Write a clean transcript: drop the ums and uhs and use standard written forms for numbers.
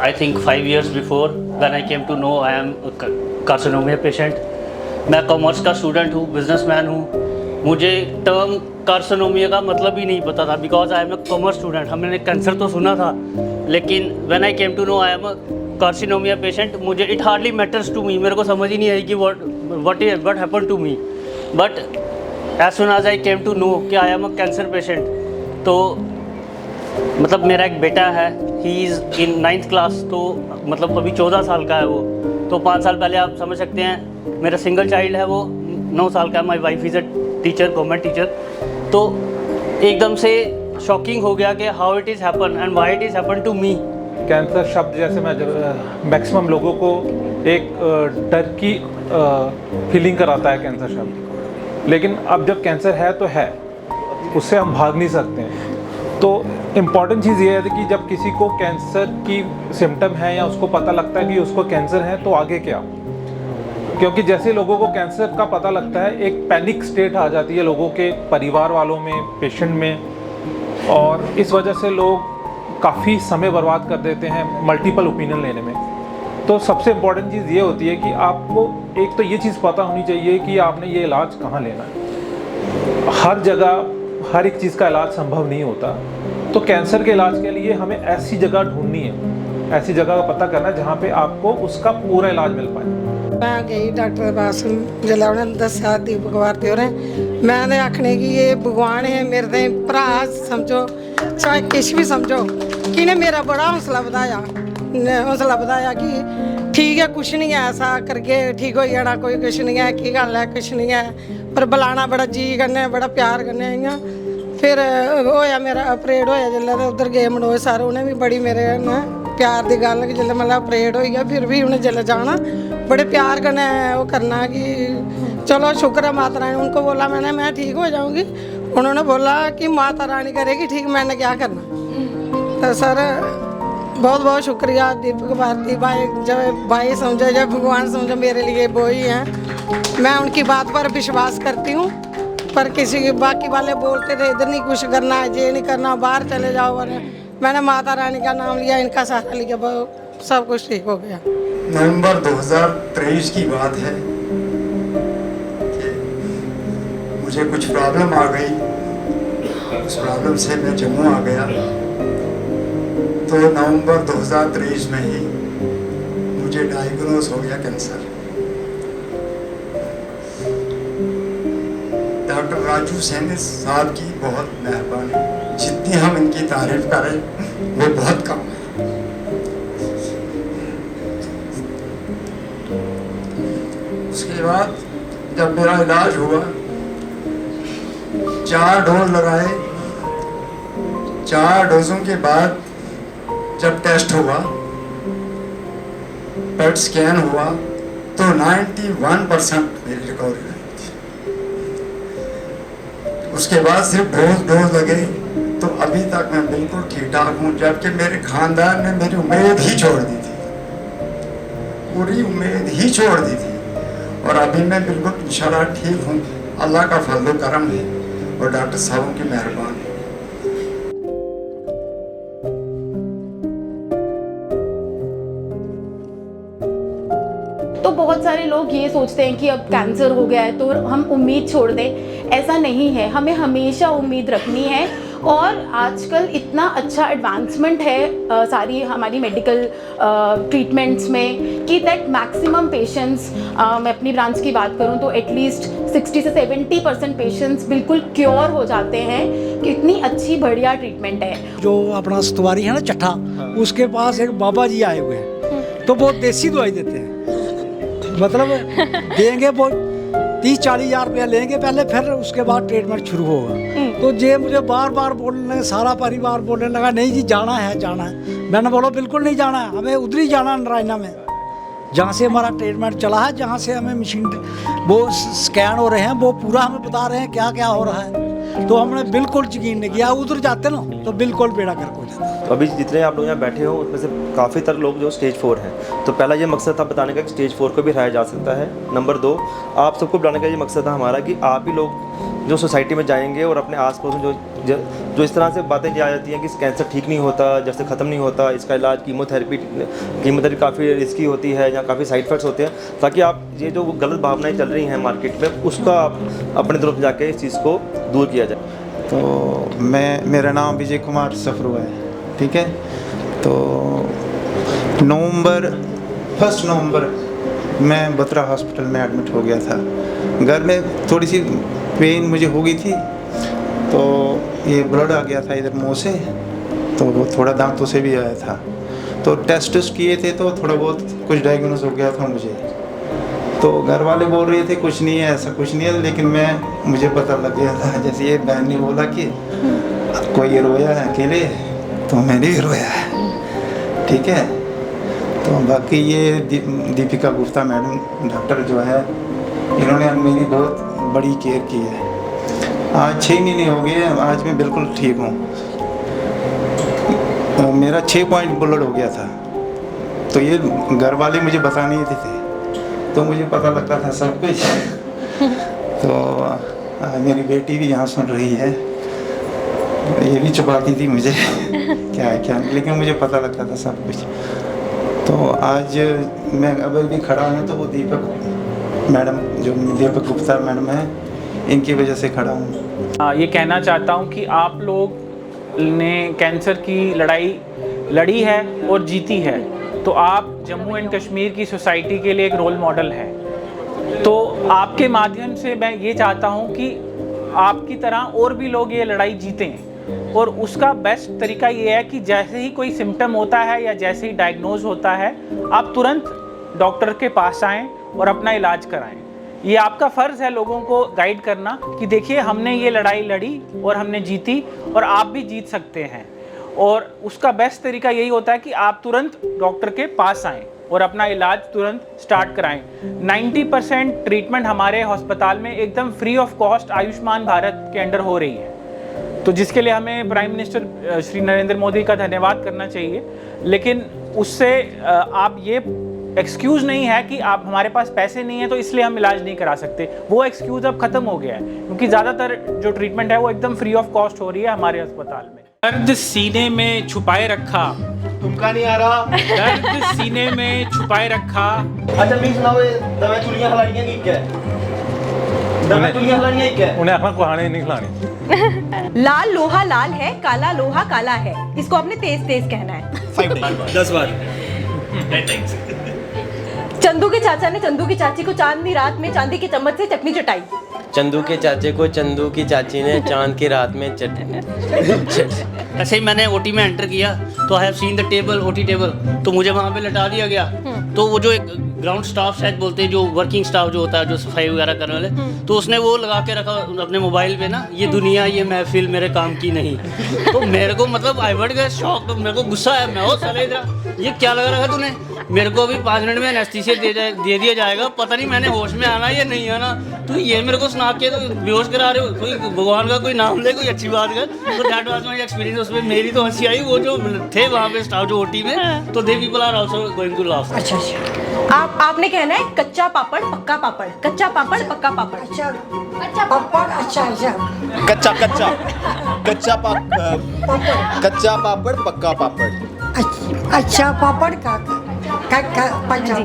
I think 5 years before when I came to know I am a carcinoma patient. मैं commerce का student हूँ, businessman हूँ. मुझे term कार्सिनोमिया का मतलब ही नहीं पता था because I am a commerce student. हमने कैंसर तो सुना था, लेकिन when I came to know I am a carcinoma patient, मुझे it hardly matters to me. मेरे को समझ ही नहीं आई कि what happen to me. But as soon as I came to know कि I am a cancer patient, तो मतलब मेरा एक बेटा है, he is in 9th class, तो मतलब अभी 14 साल का है वो. तो 5 साल पहले आप समझ सकते हैं, मेरा सिंगल चाइल्ड है, वो 9 साल का है. My wife is a teacher, government teacher. तो एकदम से शॉकिंग हो गया कि how it is happen and why it is happen to me. Cancer शब्द जैसे मैं मैक्सिमम लोगों को एक डर की फीलिंग कराता है कैंसर शब्द. लेकिन अब जब कैंसर है तो है, उससे हम भाग नहीं सकते हैं. तो इम्पॉर्टेंट चीज़ ये है कि जब किसी को कैंसर की सिम्टम है या उसको पता लगता है कि उसको कैंसर है, तो आगे क्या. क्योंकि जैसे लोगों को कैंसर का पता लगता है, एक पैनिक स्टेट आ जाती है लोगों के परिवार वालों में, पेशेंट में, और इस वजह से लोग काफ़ी समय बर्बाद कर देते हैं मल्टीपल ओपिनियन लेने में. तो सबसे इम्पॉर्टेंट चीज़ ये होती है कि आपको एक तो ये चीज़ पता होनी चाहिए कि आपने ये इलाज कहाँ लेना है. हर जगह हर एक चीज़ का इलाज संभव नहीं होता. तो कैंसर के इलाज के लिए हमें ऐसी जगह ढूंढनी है, ऐसी जगह का पता करना है जहाँ पे आपको उसका पूरा इलाज मिल पाए. मैं गई डॉक्टर पास, जिला उन्हें दस्या दीपक भारती हो रहे, मैंने आखने की ये भगवान है मेरे ते भरा समझो, चाहे किश भी समझो, कि इन्हें मेरा बड़ा हौसला बढ़ाया कि ठीक है, कुछ नहीं है, ऐसा करके ठीक हो जाना, कोई कुछ नहीं है, की गल है, कुछ नहीं है. पर बुलाना बड़ा जी करने, बड़ा प्यार करने. इ'यां फिर होया मेरा ऑपरेट होया जिसलै, ते उद्धर गे मनोज सर, उ'नें भी बड़ी मेरे ने प्यार दी गल कि जिसलै मतलब ऑपरेट होई गया, फिर भी उ'नें जिसलै जाना बड़े प्यार कन्नै वो करना कि चलो शुक्र है माता रानी. उनको बोला मैंने, मैं ठीक हो जाऊंगी. उन्होंने बोला कि माता रानी करेगी ठीक, मैंने क्या करना. तो सर बहुत बहुत शुक्रिया दीपक भारती भाई, जब भाई समझो, जब भगवान समझो, मेरे लिए वो ही हैं. मैं उनकी बात पर विश्वास करती हूँ. पर किसी के बाकी वाले बोलते थे इधर नहीं कुछ करना है, ये नहीं करना, बाहर चले जाओ. मैंने माता रानी का नाम लिया, इनका सहारा लिया, सब कुछ ठीक हो गया. नवंबर 2023 की बात है कि मुझे कुछ प्रॉब्लम आ गई. उस प्रॉब्लम से मैं जम्मू आ गया. तो नवंबर 2023 में ही मुझे डायग्नोज हो गया कैंसर. डॉक्टर राजू सैनी साहब की बहुत मेहरबानी. जितनी हम इनकी तारीफ करें वो बहुत कम है. उसके बाद जब मेरा इलाज हुआ, 4 डोज लगाए. 4 डोजों के बाद जब टेस्ट हुआ, पेट स्कैन हुआ, तो 91% मेरी रिकवरी हुई थी. उसके बाद सिर्फ डोज लगे, तो अभी तक मैं बिल्कुल ठीक ठाक हूँ. जबकि मेरे खानदान ने मेरी उम्मीद ही छोड़ दी थी, पूरी उम्मीद ही छोड़ दी थी. और अभी मैं बिल्कुल इंशाल्लाह ठीक हूँ. अल्लाह का फजल करम है और डॉक्टर साहबों की मेहरबानी. तो बहुत सारे लोग ये सोचते हैं कि अब कैंसर हो गया है तो हम उम्मीद छोड़ दें. ऐसा नहीं है, हमें हमेशा उम्मीद रखनी है. और आजकल इतना अच्छा एडवांसमेंट है सारी हमारी मेडिकल ट्रीटमेंट्स में कि दैट मैक्सिमम पेशेंट्स, मैं अपनी ब्रांच की बात करूं तो एटलीस्ट 60 से 70% पेशेंट्स बिल्कुल क्योर हो जाते हैं. कि इतनी अच्छी बढ़िया ट्रीटमेंट है. जो अपना सतवारी है ना चट्ठा, उसके पास एक बाबा जी आए हुए हैं, तो वो देसी दवाई देते हैं. मतलब देंगे वो 30-40 हज़ार रुपया लेंगे पहले, फिर उसके बाद ट्रीटमेंट शुरू होगा. तो ये मुझे बार बार बोलने, सारा परिवार बोलने लगा नहीं जी जाना है जाना है. मैंने बोला बिल्कुल नहीं जाना है, हमें उधर ही जाना है नारायणा में, जहाँ से हमारा ट्रीटमेंट चला है, जहाँ से हमें मशीन वो स्कैन हो रहे हैं, वो पूरा हमें बता रहे हैं क्या क्या हो रहा है. तो हमने बिल्कुल यकीन नहीं किया. उधर जाते ना तो बिल्कुल बेड़ा गर्क हो जाता. तो अभी जितने आप लोग यहाँ बैठे हो उसमें से काफ़ी तरह लोग जो स्टेज 4 हैं, तो पहला ये मकसद था बताने का कि स्टेज 4 को भी हराया जा सकता है। नंबर 2, आप सबको बुलाने का ये मकसद था हमारा कि आप ही लोग जो सोसाइटी में जाएंगे और अपने आस पड़ोस में जो इस तरह से बातें की जाती हैं कि कैंसर ठीक नहीं होता, जैसे ख़त्म नहीं होता, इसका इलाज कीमोथेरेपी काफ़ी रिस्की होती है या काफ़ी साइड इफेक्ट्स होते हैं, ताकि आप ये जो गलत भावनाएं चल रही हैं मार्केट में उसका आप अपने तरफ जाके इस चीज़ को दूर किया जाए। तो मेरा नाम विजय कुमार सफरू है, ठीक है। तो 1 नवंबर मैं बत्रा हॉस्पिटल में एडमिट हो गया था। घर में थोड़ी सी पेन मुझे हो गई थी, तो ये ब्लड आ गया था इधर मुंह से, तो वो थोड़ा दांतों से भी आया था। तो टेस्ट किए थे तो थोड़ा बहुत कुछ डायग्नोस हो गया था मुझे। तो घर वाले बोल रहे थे कुछ नहीं है, ऐसा कुछ नहीं है, लेकिन मुझे पता लग गया था। जैसे ये बहन ने बोला कि कोई रोया है अकेले, तो मैंने भी रोया है, ठीक है। तो बाकी ये दीपिका गुप्ता मैडम डॉक्टर जो है, इन्होंने मेरी बहुत बड़ी केयर की है। आज 6 महीने हो गए, आज मैं बिल्कुल ठीक हूँ। मेरा 6 पॉइंट ब्लड हो गया था, तो ये घर वाले मुझे बता नहीं देते थे, तो मुझे पता लगता था सब कुछ। तो मेरी बेटी भी यहाँ सुन रही है, ये भी छुपाती थी मुझे क्या है क्या नहीं, लेकिन मुझे पता लगता था सब कुछ। तो आज मैं अब भी खड़ा हूँ, तो वो दीपक मैडम, जो दीपक गुप्ता मैडम है, इनकी वजह से खड़ा हूँ। ये कहना चाहता हूँ कि आप लोग ने कैंसर की लड़ाई लड़ी है और जीती है, तो आप जम्मू एंड कश्मीर की सोसाइटी के लिए एक रोल मॉडल हैं। तो आपके माध्यम से मैं ये चाहता हूँ कि आपकी तरह और भी लोग ये लड़ाई जीतें, और उसका बेस्ट तरीका ये है कि जैसे ही कोई सिम्टम होता है या जैसे ही डायग्नोज होता है, आप तुरंत डॉक्टर के पास आएँ और अपना इलाज कराएं। ये आपका फ़र्ज़ है लोगों को गाइड करना कि देखिए हमने ये लड़ाई लड़ी और हमने जीती, और आप भी जीत सकते हैं। और उसका बेस्ट तरीका यही होता है कि आप तुरंत डॉक्टर के पास आएँ और अपना इलाज तुरंत स्टार्ट कराएं। 90% ट्रीटमेंट हमारे अस्पताल में एकदम free of cost Ayushman Bharat के अंडर हो रही है, तो जिसके लिए हमें प्राइम मिनिस्टर श्री नरेंद्र मोदी का धन्यवाद करना चाहिए। लेकिन उससे आप ये एक्सक्यूज़ नहीं है कि आप हमारे पास पैसे नहीं है तो इसलिए हम इलाज नहीं करा सकते, वो एक्सक्यूज़ अब ख़त्म हो गया है, क्योंकि ज़्यादातर जो ट्रीटमेंट है वो एकदम फ्री ऑफ कॉस्ट हो रही है हमारे अस्पताल में। दर्द सीने में छुपाए रखा, तुमका नहीं आ रहा, दर्द सीने में छुपाए रखा। अच्छा मीन सुनाओ, दवा चुलियां खिलानियां की क्या है? दवा चुलियां खिलानियां की क्या है? उन्हें आखना कुहाने नहीं खिलानी। लाल लोहा लाल है, काला लोहा काला है, इसको आपने तेज तेज कहना है। 10 बार। चंदू के चाचा ने चंदू की चाची को चांदनी रात में चांदी के चम्मच से चटनी चटाई। चंदू के चाचे को चंदू की चाची ने चांद की रात में ऐसे ही मैंने ओटी में एंटर किया तो I have seen the table, OT table, तो मुझे वहाँ पे लटा दिया गया। तो वो जो एक ग्राउंड स्टाफ शायद बोलते हैं, जो वर्किंग स्टाफ जो होता है, जो सफाई वगैरह करने वाले, तो उसने वो लगा के रखा अपने मोबाइल पे ना, ये दुनिया ये महफिल मेरे काम की नहीं। तो मेरे को मतलब आई वर्ड गया शॉक, तो मेरे को गुस्सा आया, मैं वो साले इधर ये क्या लगा रखा तूने, मेरे को अभी 5 मिनट में एनेस्थीसिया दे दिया जाएगा, पता नहीं मैंने होश में आना या नहीं आना, तो ये मेरे को सुना के तो बेहोश करा रहे हो, कोई भगवान का कोई नाम ले, कोई अच्छी बात कर। तो दैट वाज माय एक्सपीरियंस। उसमें मेरी तो हंसी आई, वो जो थे वहाँ पे स्टाफ जो ओटी में, तो they people are also going to laugh. अच्छा अच्छा, आपने कहना है कच्चा पापड़ पक्का पापड़, कच्चा पापड़ पक्का पापड़। अच्छा कच्चा पापड़, अच्छा अच्छा, कच्चा कच्चा कच्चा कच्चा पापड़ पक्का पापड़। अच्छा पापड़ का पच्चा